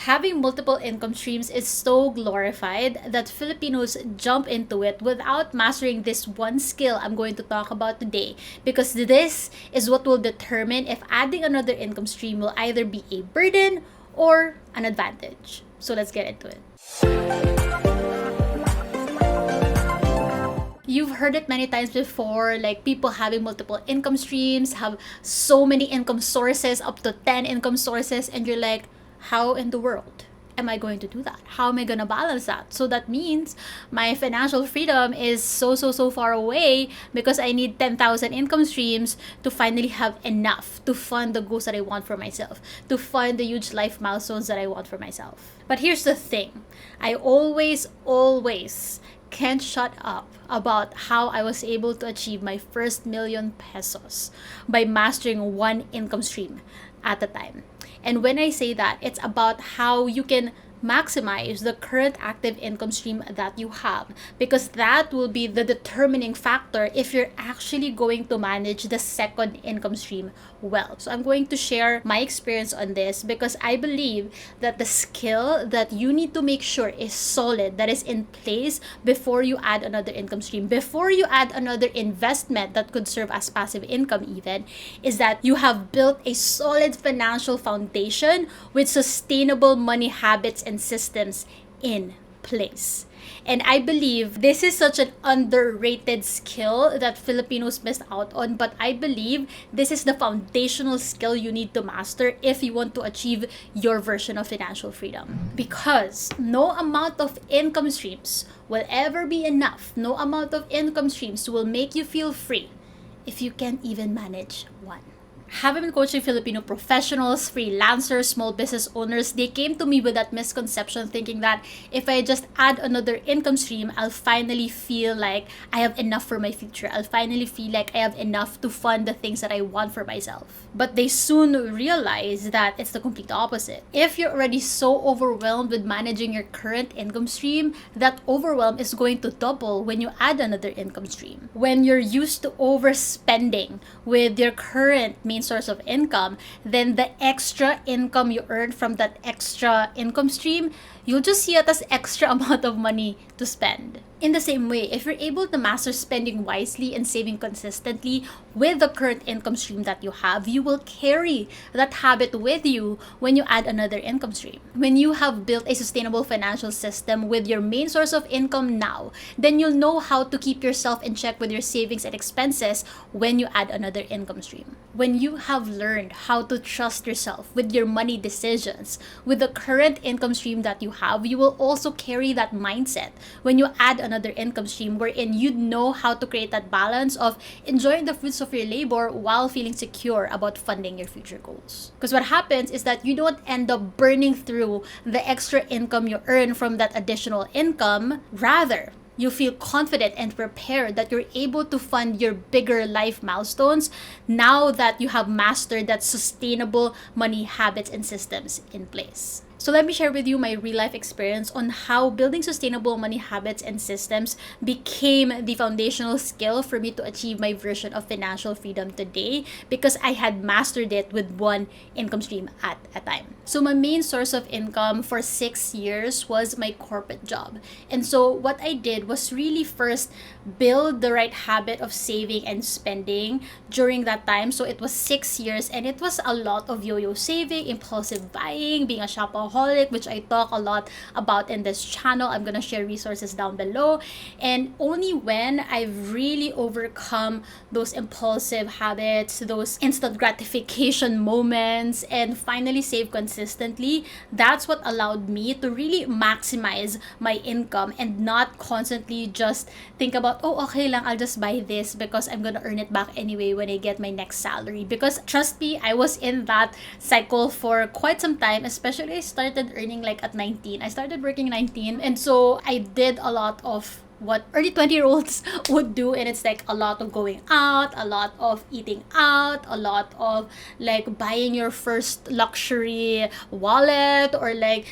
Having multiple income streams is so glorified that Filipinos jump into it without mastering this one skill I'm going to talk about today, because this is what will determine if adding another income stream will either be a burden or an advantage. So let's get into it. You've heard it many times before, like people having multiple income streams, have so many income sources, up to 10 income sources, and you're like, how in the world am I going to do that? How am I going to balance that? So that means my financial freedom is so far away because I need 10,000 income streams to finally have enough to fund the goals that I want for myself, to fund the huge life milestones that I want for myself. But here's the thing. I always can't shut up about how I was able to achieve my first million pesos by mastering one income stream at a time. And when I say that, it's about how you can maximize the current active income stream that you have, because that will be the determining factor if you're actually going to manage the second income stream well. So I'm going to share my experience on this because I believe that the skill that you need to make sure is solid, that is in place before you add another income stream, before you add another investment that could serve as passive income even, is that you have built a solid financial foundation with sustainable money habits and systems in place. And I believe this is such an underrated skill that Filipinos missed out on, but I believe this is the foundational skill you need to master if you want to achieve your version of financial freedom. Because no amount of income streams will ever be enough. No amount of income streams will make you feel free if you can't even manage one. Having been coaching Filipino professionals, freelancers, small business owners, they came to me with that misconception thinking that if I just add another income stream, I'll finally feel like I have enough for my future. I'll finally feel like I have enough to fund the things that I want for myself. But they soon realize that it's the complete opposite. If you're already so overwhelmed with managing your current income stream, that overwhelm is going to double when you add another income stream. When you're used to overspending with your current main source of income, then the extra income you earn from that extra income stream, you'll just see it as extra amount of money to spend. In the same way, if you're able to master spending wisely and saving consistently with the current income stream that you have, you will carry that habit with you when you add another income stream. When you have built a sustainable financial system with your main source of income now, then you'll know how to keep yourself in check with your savings and expenses when you add another income stream. When you have learned how to trust yourself with your money decisions, with the current income stream that you have, you will also carry that mindset when you add another income stream wherein you know how to create that balance of enjoying the fruits of your labor while feeling secure about funding your future goals. Because what happens is that you don't end up burning through the extra income you earn from that additional income. Rather, you feel confident and prepared that you're able to fund your bigger life milestones now that you have mastered that sustainable money habits and systems in place. So let me share with you my real life experience on how building sustainable money habits and systems became the foundational skill for me to achieve my version of financial freedom today, because I had mastered it with one income stream at a time. So my main source of income for 6 years was my corporate job. And so what I did was really first build the right habit of saving and spending during that time. So it was 6 years and it was a lot of yo-yo saving, impulsive buying, being a shopaholic, which I talk a lot about in this channel. I'm gonna share resources down below. And only when I've really overcome those impulsive habits, those instant gratification moments, and finally save consistently, that's what allowed me to really maximize my income and not constantly just think about, oh, okay lang, I'll just buy this because I'm gonna earn it back anyway when I get my next salary. Because trust me, I was in that cycle for quite some time, especially I started earning like at 19. I started working 19, and so I did a lot of what early 20-year-olds would do, and it's like a lot of going out, a lot of eating out, a lot of like buying your first luxury wallet, or like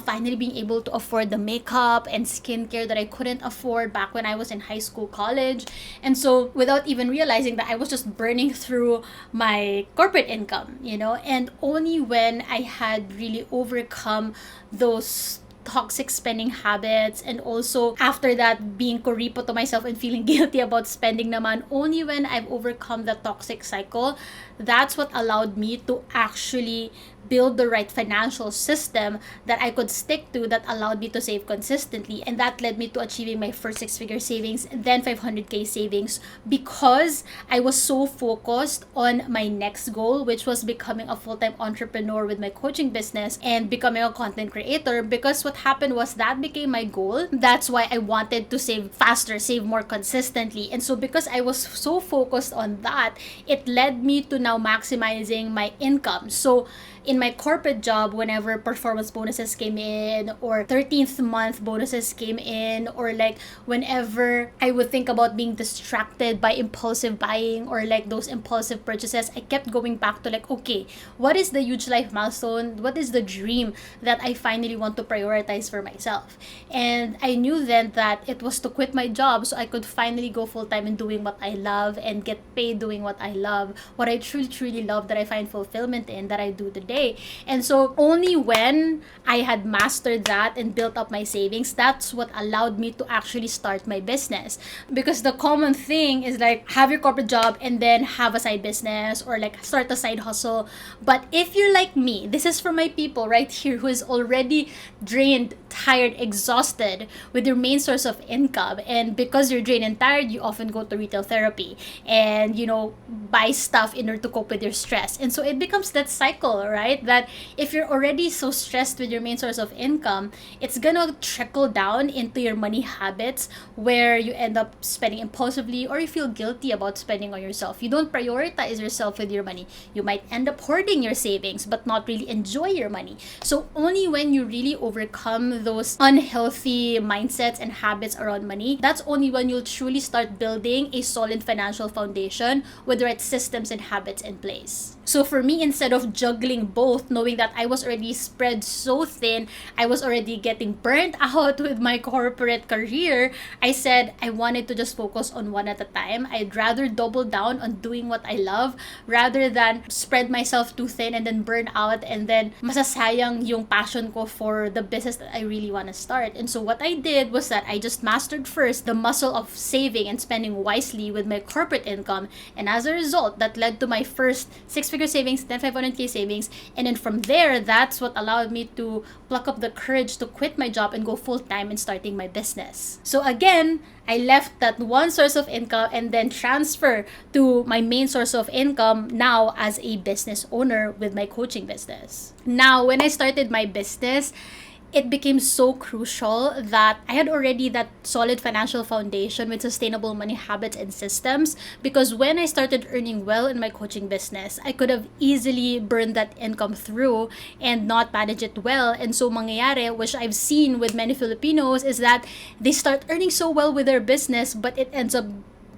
finally being able to afford the makeup and skincare that I couldn't afford back when I was in high school, college. And so without even realizing that, I was just burning through my corporate income, you know. And only when I had really overcome those toxic spending habits, and also after that being kuripo to myself and feeling guilty about spending naman, only when I've overcome the toxic cycle, that's what allowed me to actually build the right financial system that I could stick to, that allowed me to save consistently. And that led me to achieving my first six-figure savings, then 500K savings, because I was so focused on my next goal, which was becoming a full-time entrepreneur with my coaching business and becoming a content creator. Because what happened was that became my goal. That's why I wanted to save faster, save more consistently. And so because I was so focused on that, it led me to now maximizing my income. So in my corporate job, whenever performance bonuses came in, or 13th month bonuses came in, or like whenever I would think about being distracted by impulsive buying or like those impulsive purchases, I kept going back to like, okay, what is the huge life milestone? What is the dream that I finally want to prioritize for myself? And I knew then that it was to quit my job so I could finally go full-time in doing what I love and get paid doing what I love, what I truly love, that I find fulfillment in, that I do today. And so only when I had mastered that and built up my savings, that's what allowed me to actually start my business. Because the common thing is like, have your corporate job and then have a side business, or like start a side hustle. But if you're like me, this is for my people right here who is already drained, tired, exhausted with your main source of income, and because you're drained and tired, you often go to retail therapy and, you know, buy stuff in order to cope with your stress. And so it becomes that cycle, right? That if you're already so stressed with your main source of income, it's gonna trickle down into your money habits, where you end up spending impulsively, or you feel guilty about spending on yourself. You don't prioritize yourself with your money. You might end up hoarding your savings but not really enjoy your money. So only when you really overcome those unhealthy mindsets and habits around money, that's only when you'll truly start building a solid financial foundation with the right systems and habits in place. So for me, instead of juggling both, knowing that I was already spread so thin, I was already getting burnt out with my corporate career, I said I wanted to just focus on one at a time. I'd rather double down on doing what I love rather than spread myself too thin and then burn out, and then masasayang yung passion ko for the business that I really want to start. And so what I did was that I just mastered first the muscle of saving and spending wisely with my corporate income, and as a result, that led to my first six-figure savings, then 500K savings. And then from there, that's what allowed me to pluck up the courage to quit my job and go full-time in starting my business. So again, I left that one source of income and then transfer to my main source of income now as a business owner with my coaching business. Now, when I started my business, it became so crucial that I had already that solid financial foundation with sustainable money habits and systems, because when I started earning well in my coaching business, I could have easily burned that income through and not manage it well. And so mangyayari, which I've seen with many Filipinos, is that they start earning so well with their business, but it ends up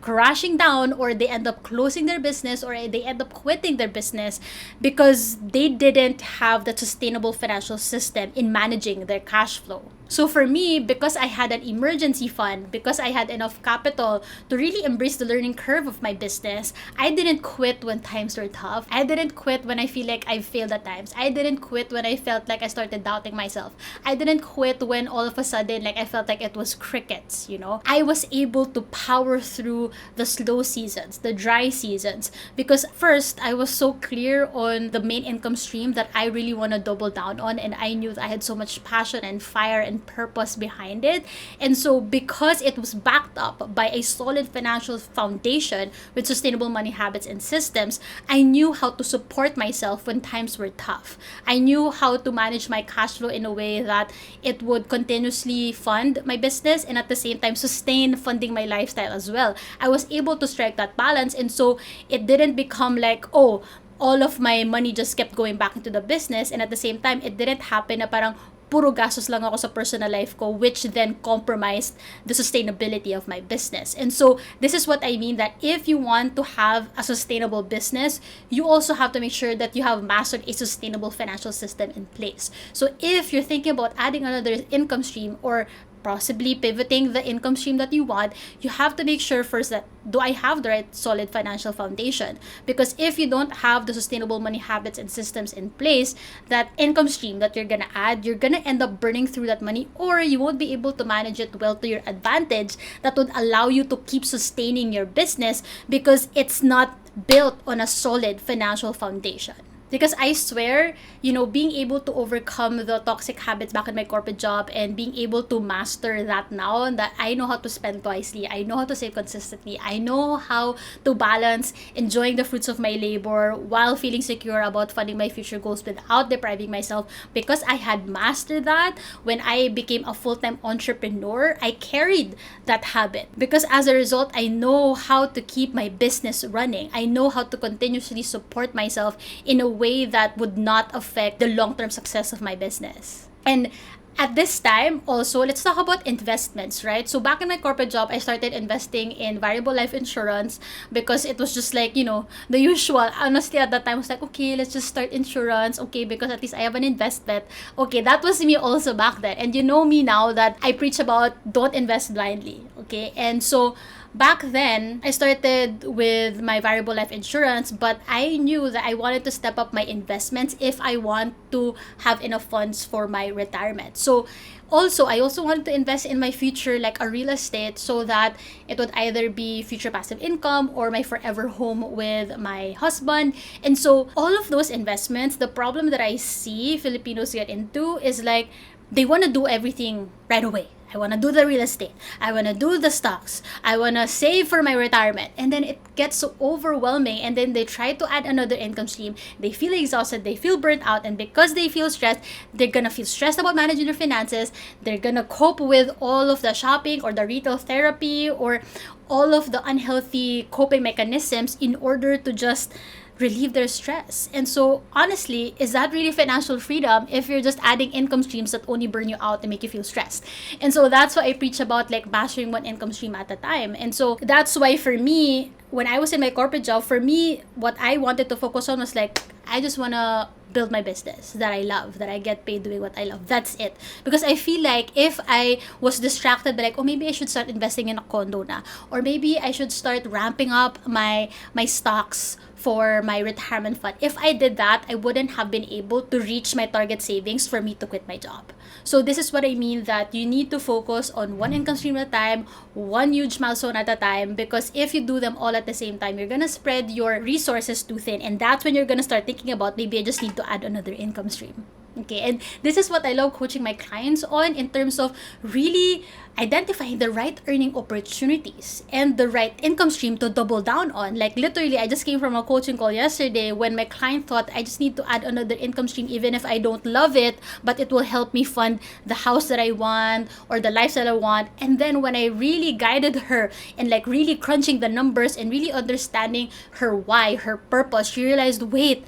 crashing down, or they end up closing their business, or they end up quitting their business because they didn't have the sustainable financial system in managing their cash flow. So for me, because I had an emergency fund, because I had enough capital to really embrace the learning curve of my business, I didn't quit when times were tough. I didn't quit when I feel like I failed at times. I didn't quit when I felt like I started doubting myself. I didn't quit when all of a sudden like I felt like it was crickets, you know. I was able to power through the slow seasons, the dry seasons, because first, I was so clear on the main income stream that I really want to double down on, and I knew that I had so much passion and fire and purpose behind it. And so because it was backed up by a solid financial foundation with sustainable money habits and systems, I knew how to support myself when times were tough. I knew how to manage my cash flow in a way that it would continuously fund my business and at the same time sustain funding my lifestyle as well. I was able to strike that balance, and so it didn't become like, oh, all of my money just kept going back into the business, and at the same time, it didn't happen na parang puro gastos lang ako sa personal life ko, which then compromised the sustainability of my business. And so this is what I mean, that if you want to have a sustainable business, you also have to make sure that you have mastered a sustainable financial system in place. So if you're thinking about adding another income stream or possibly pivoting the income stream that you want, you have to make sure first that, do I have the right solid financial foundation? Because if you don't have the sustainable money habits and systems in place, that income stream that you're gonna add, you're gonna end up burning through that money, or you won't be able to manage it well to your advantage that would allow you to keep sustaining your business because it's not built on a solid financial foundation. Because I swear, being able to overcome the toxic habits back in my corporate job and being able to master that now, that I know how to spend wisely, I know how to save consistently, I know how to balance enjoying the fruits of my labor while feeling secure about funding my future goals without depriving myself. Because I had mastered that when I became a full-time entrepreneur, I carried that habit. Because as a result, I know how to keep my business running. I know how to continuously support myself in a way that would not affect the long-term success of my business. And at this time, also, let's talk about investments, right? So back in my corporate job, I started investing in variable life insurance because it was just like, the usual. Honestly, at that time, I was like, okay, let's just start insurance. Okay, because at least I have an investment. Okay, that was me also back then. And you know me now that I preach about don't invest blindly. Okay, and so back then, I started with my variable life insurance, but I knew that I wanted to step up my investments if I want to have enough funds for my retirement. So I also wanted to invest in my future, like a real estate, so that it would either be future passive income or my forever home with my husband. And so all of those investments, the problem that I see Filipinos get into is like, they want to do everything right away. I want to do the real estate. I want to do the stocks. I want to save for my retirement. And then it gets so overwhelming. And then they try to add another income stream. They feel exhausted. They feel burnt out. And because they feel stressed, they're going to feel stressed about managing their finances. They're going to cope with all of the shopping or the retail therapy or all of the unhealthy coping mechanisms in order to just relieve their stress. And so honestly, is that really financial freedom if you're just adding income streams that only burn you out and make you feel stressed? And so that's why I preach about like mastering one income stream at a time. And so that's why for me, when I was in my corporate job, for me, what I wanted to focus on was like, I just want to build my business that I love, that I get paid doing what I love. That's it. Because I feel like if I was distracted by like, oh, maybe I should start investing in a condo na, or maybe I should start ramping up my stocks for my retirement fund. If I did that, I wouldn't have been able to reach my target savings for me to quit my job. So this is what I mean, that you need to focus on one income stream at a time, one huge milestone at a time, because if you do them all at the same time, you're gonna spread your resources too thin, and that's when you're gonna start thinking about, maybe I just need to add another income stream. Okay, and this is what I love coaching my clients on, in terms of really identifying the right earning opportunities and the right income stream to double down on. Like literally, I just came from a coaching call yesterday when my client thought, I just need to add another income stream even if I don't love it, but it will help me fund the house that I want or the lifestyle I want. And then when I really guided her and like really crunching the numbers and really understanding her why, her purpose, she realized, wait,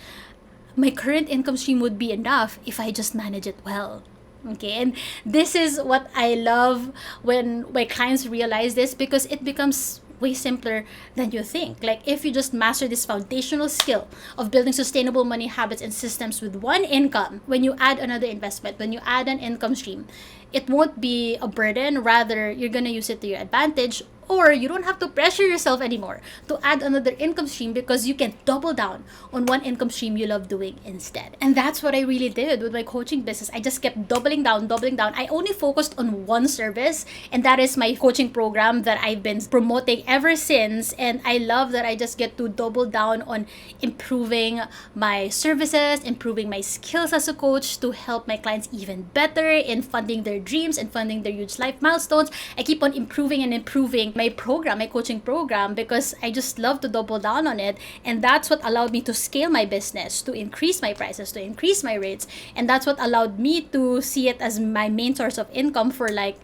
my current income stream would be enough if I just manage it well. Okay, and this is what I love when my clients realize this, because it becomes way simpler than you think. Like if you just master this foundational skill of building sustainable money habits and systems with one income, when you add another investment, when you add an income stream, it won't be a burden. Rather, you're gonna use it to your advantage, or you don't have to pressure yourself anymore to add another income stream, because you can double down on one income stream you love doing instead. And that's what I really did with my coaching business. I just kept doubling down. I only focused on one service, and that is my coaching program that I've been promoting ever since. And I love that I just get to double down on improving my services, improving my skills as a coach to help my clients even better in funding their dreams and funding their huge life milestones. I keep on improving and improving my program, my coaching program, because I just love to double down on it. And that's what allowed me to scale my business, to increase my prices, to increase my rates. And that's what allowed me to see it as my main source of income for like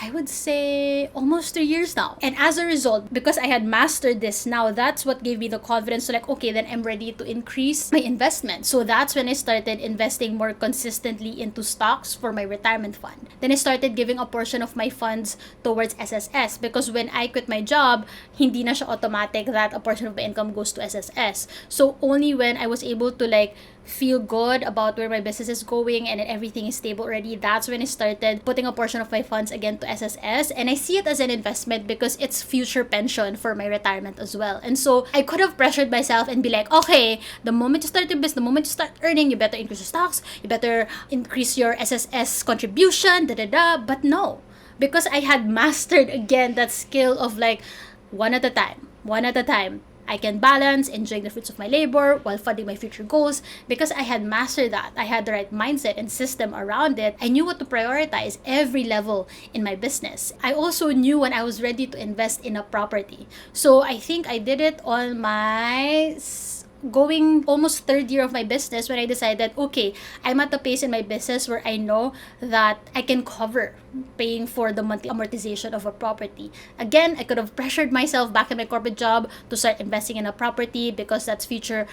I would say almost 3 years now. And as a result, because I had mastered this now, that's what gave me the confidence to like, okay, then I'm ready to increase my investment. So that's when I started investing more consistently into stocks for my retirement fund. Then I started giving a portion of my funds towards SSS because when I quit my job, hindi na siya automatic that a portion of my income goes to SSS. So only when I was able to like feel good about where my business is going and everything is stable already, that's when I started putting a portion of my funds again to SSS. And I see it as an investment because it's future pension for my retirement as well. And so I could have pressured myself and be like, okay, the moment you start your business, the moment you start earning, you better increase your stocks, you better increase your SSS contribution, But no, because I had mastered again that skill of like one at a time. I can balance enjoying the fruits of my labor while funding my future goals because I had mastered that. I had the right mindset and system around it. I knew what to prioritize every level in my business. I also knew when I was ready to invest in a property. So I think I did it on my going almost third year of my business when I decided, okay, I'm at the pace in my business where I know that I can cover paying for the monthly amortization of a property. Again, I could have pressured myself back in my corporate job to start investing in a property because that's future,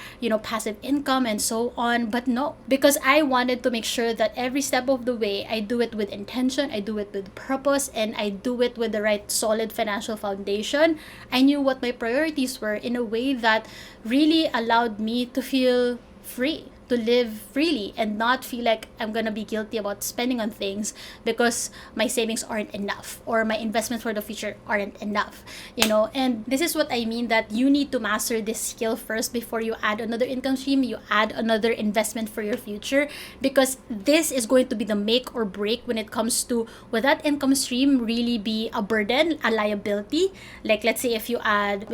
passive income and so on. But no, because I wanted to make sure that every step of the way, I do it with intention, I do it with purpose, and I do it with the right solid financial foundation. I knew what my priorities were in a way that really allowed me to feel free, to live freely and not feel like I'm gonna be guilty about spending on things because my savings aren't enough or my investments for the future aren't enough, and this is what I mean, that you need to master this skill first before you add another income stream, you add another investment for your future, because this is going to be the make or break when it comes to will that income stream really be a burden, a liability. Like let's say if you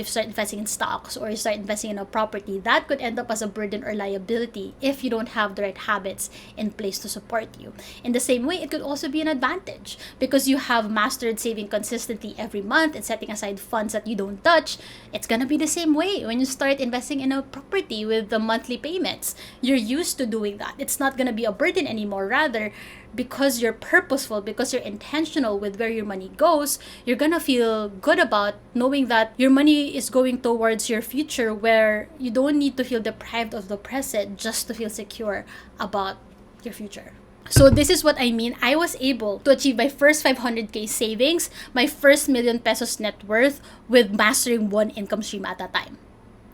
start investing in stocks or you start investing in a property, that could end up as a burden or liability if you don't have the right habits in place to support you. In the same way, it could also be an advantage because you have mastered saving consistently every month and setting aside funds that you don't touch. It's gonna be the same way when you start investing in a property with the monthly payments. You're used to doing that. It's not gonna be a burden anymore. Rather, because you're purposeful, because you're intentional with where your money goes, you're gonna feel good about knowing that your money is going towards your future, where you don't need to feel deprived of the present just to feel secure about your future. So this is what I mean. I was able to achieve my first 500k savings, my first million pesos net worth with mastering one income stream at a time.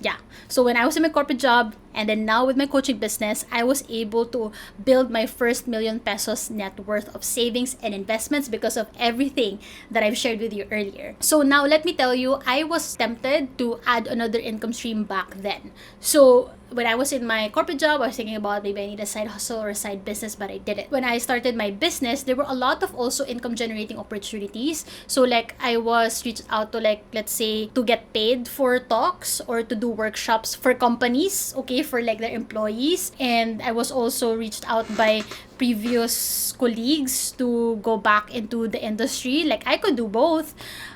Yeah. So when I was in my corporate job and then now with my coaching business, I was able to build my first million pesos net worth of savings and investments because of everything that I've shared with you earlier. So now let me tell you, I was tempted to add another income stream back then. So when I was in my corporate job, I was thinking about maybe I need a side hustle or a side business, but I didn't. When I started my business, there were a lot of also income generating opportunities. So like I was reached out to, like, let's say, to get paid for talks or to do workshops for companies, okay, for like their employees. And I was also reached out by previous colleagues to go back into the industry. Like I could do both,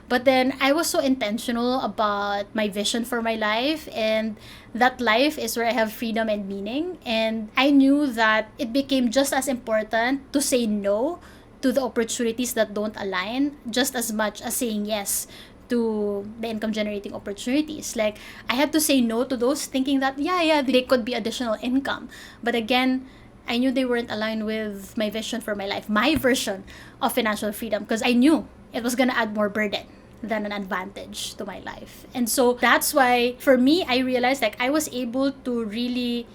but then I was so intentional about my vision for my life, and that life is where I have freedom and meaning. And I knew that it became just as important to say no to the opportunities that don't align just as much as saying yes to the income generating opportunities. Like I had to say no to those thinking that they could be additional income, but again, I knew they weren't aligned with my vision for my life, my version of financial freedom, because I knew it was gonna add more burden than an advantage to my life. And so that's why for me, I realized like I was able to really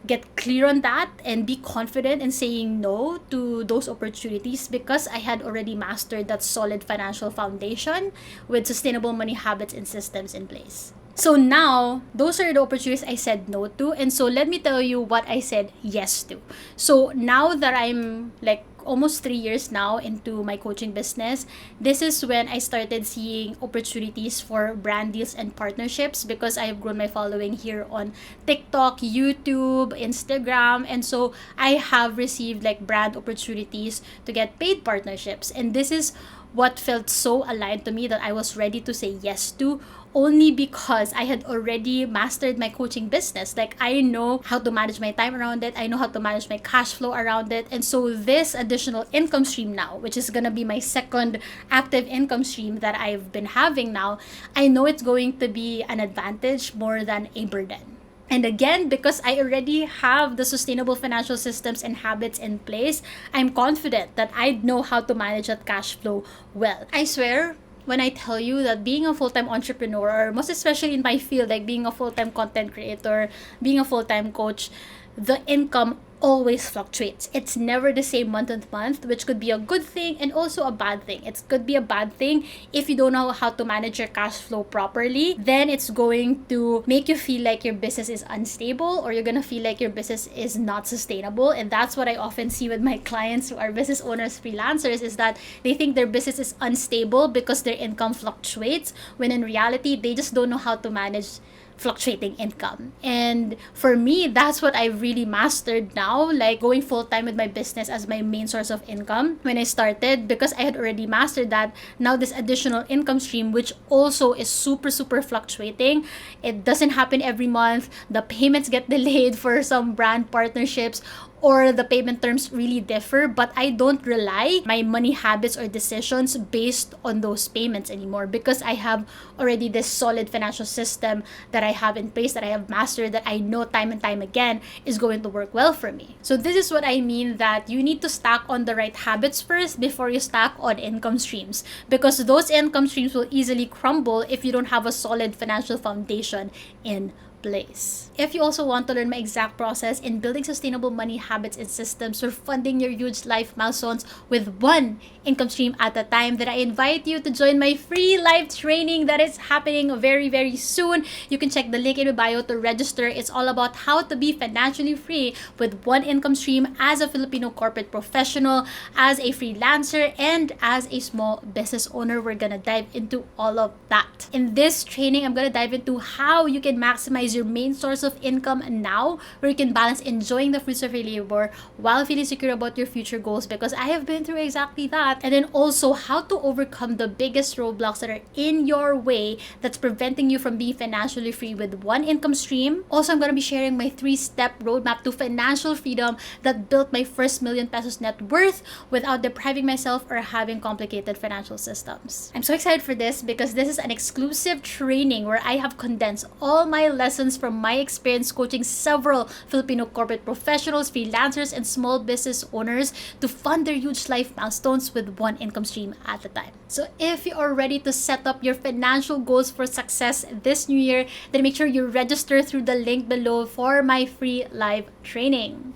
get clear on that and be confident in saying no to those opportunities because I had already mastered that solid financial foundation with sustainable money habits and systems in place. So now, those are the opportunities I said no to. And so let me tell you what I said yes to. So now that I'm like almost 3 years now into my coaching business, this is when I started seeing opportunities for brand deals and partnerships because I have grown my following here on TikTok, YouTube, Instagram. And so I have received like brand opportunities to get paid partnerships. And this is what felt so aligned to me that I was ready to say yes to, only because I had already mastered my coaching business. Like, I know how to manage my time around it. I know how to manage my cash flow around it. And so this additional income stream now, which is going to be my second active income stream that I've been having now, I know it's going to be an advantage more than a burden. And again, because I already have the sustainable financial systems and habits in place, I'm confident that I know how to manage that cash flow well. I swear, when I tell you that being a full-time entrepreneur, or most especially in my field, like being a full-time content creator, being a full-time coach, the income always fluctuates. It's never the same month to month, which could be a good thing and also a bad thing. It could be a bad thing if you don't know how to manage your cash flow properly. Then it's going to make you feel like your business is unstable, or you're gonna feel like your business is not sustainable. And that's what I often see with my clients who are business owners, freelancers, is that they think their business is unstable because their income fluctuates, when in reality they just don't know how to manage fluctuating income. And for me, that's what I've really mastered now, like going full-time with my business as my main source of income. When I started, because I had already mastered that, now this additional income stream, which also is super fluctuating, it doesn't happen every month. The payments get delayed for some brand partnerships, or the payment terms really differ, but I don't rely my money habits or decisions based on those payments anymore, because I have already this solid financial system that I have in place, that I have mastered, that I know time and time again is going to work well for me. So this is what I mean, that you need to stack on the right habits first before you stack on income streams, because those income streams will easily crumble if you don't have a solid financial foundation in place. If you also want to learn my exact process in building sustainable money habits and systems for funding your huge life milestones with one income stream at a time, then I invite you to join my free live training that is happening very soon. You can check the link in my bio to register. It's all about how to be financially free with one income stream as a Filipino corporate professional, as a freelancer, and as a small business owner. We're gonna dive into all of that. In this training, I'm gonna dive into how you can maximize your main source of income now, where you can balance enjoying the fruits of your labor while feeling secure about your future goals, because I have been through exactly that. And then also how to overcome the biggest roadblocks that are in your way that's preventing you from being financially free with one income stream. Also, I'm going to be sharing my 3-step roadmap to financial freedom that built my first million pesos net worth without depriving myself or having complicated financial systems. I'm so excited for this, because this is an exclusive training where I have condensed all my lessons from my experience coaching several Filipino corporate professionals, freelancers, and small business owners to fund their huge life milestones with one income stream at a time. So if you are ready to set up your financial goals for success this new year, then make sure you register through the link below for my free live training.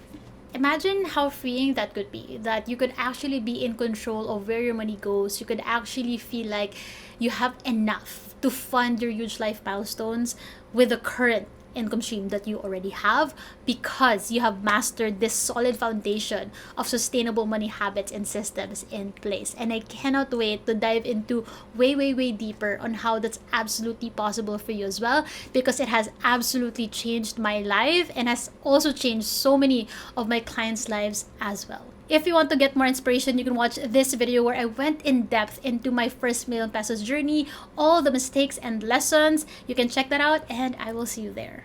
Imagine how freeing that could be, that you could actually be in control of where your money goes. You could actually feel like you have enough to fund your huge life milestones with the current income stream that you already have, because you have mastered this solid foundation of sustainable money habits and systems in place. And I cannot wait to dive into way deeper on how that's absolutely possible for you as well, because it has absolutely changed my life and has also changed so many of my clients' lives as well. If you want to get more inspiration, you can watch this video where I went in depth into my first million pesos journey, all the mistakes and lessons. You can check that out, and I will see you there.